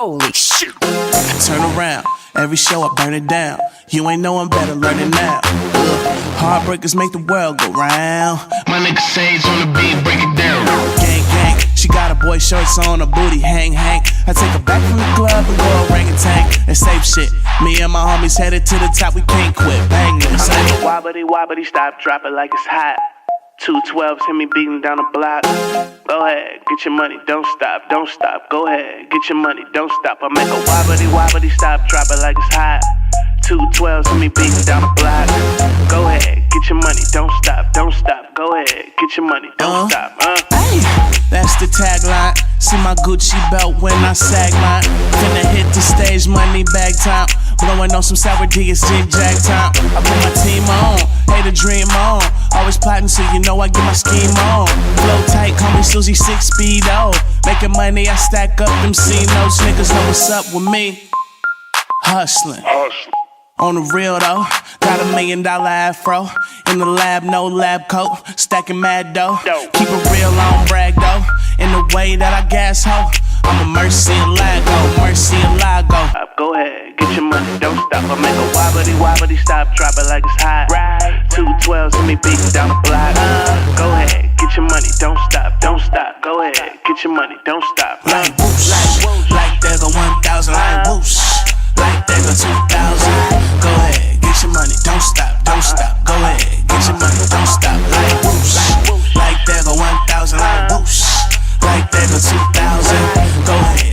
Holy shit. I turn around, every show I burn it down. You ain't know I'm better, learn it now. Heartbreakers make the world go round. My nigga Sage on the beat, break it down. Gang, gang, she got her boy shorts on, her booty hang, hang. I take her back from the club and go orangutan. And safe shit, me and my homies headed to the top, we can't quit. Bang this. I'm like a wobbly, wobbly, stop, drop it like it's hot. 212s hit me beating down the block. Go ahead, get your money, don't stop, don't stop. Go ahead, get your money, don't stop. I make a wobbly, wobbly, stop, drop it like it's hot. 212s hit me beating down the block. Go ahead, get your money, don't stop, don't stop. Go ahead, get your money, don't stop. Hey, that's the tagline. See my Gucci belt when I sag mine. Finna hit the stage, money bag time. Blowing on some sour D, it's jig-jag time. I put my team on, hey the dream on. Always plotting so you know I get my scheme on. Flow tight, call me Susie 6 speed, oh. Making money, I stack up them C-notes. Niggas know what's up with me. Hustling. On the real though, got $1 million afro. In the lab, no lab coat. Stacking mad dough. Keep it real, I don't brag though. In the way that I gas ho, I'm a Mercy and Lago, Mercy and Lago. Go ahead, get your money, don't stop. I make a wobbly, wobbly, stop, drop it like it's hot. 212s hit me beating down the block. Go ahead, get your money, don't stop, don't stop. Go ahead, get your money, don't stop. Like whoosh, like there go 1,000, like whoosh. Like there go 2,000. Go ahead, get your money, don't stop, don't stop. Go ahead, get your money, don't stop. Like whoosh, like there go 1,000, like whoosh. Like there go 2,000. Go ahead.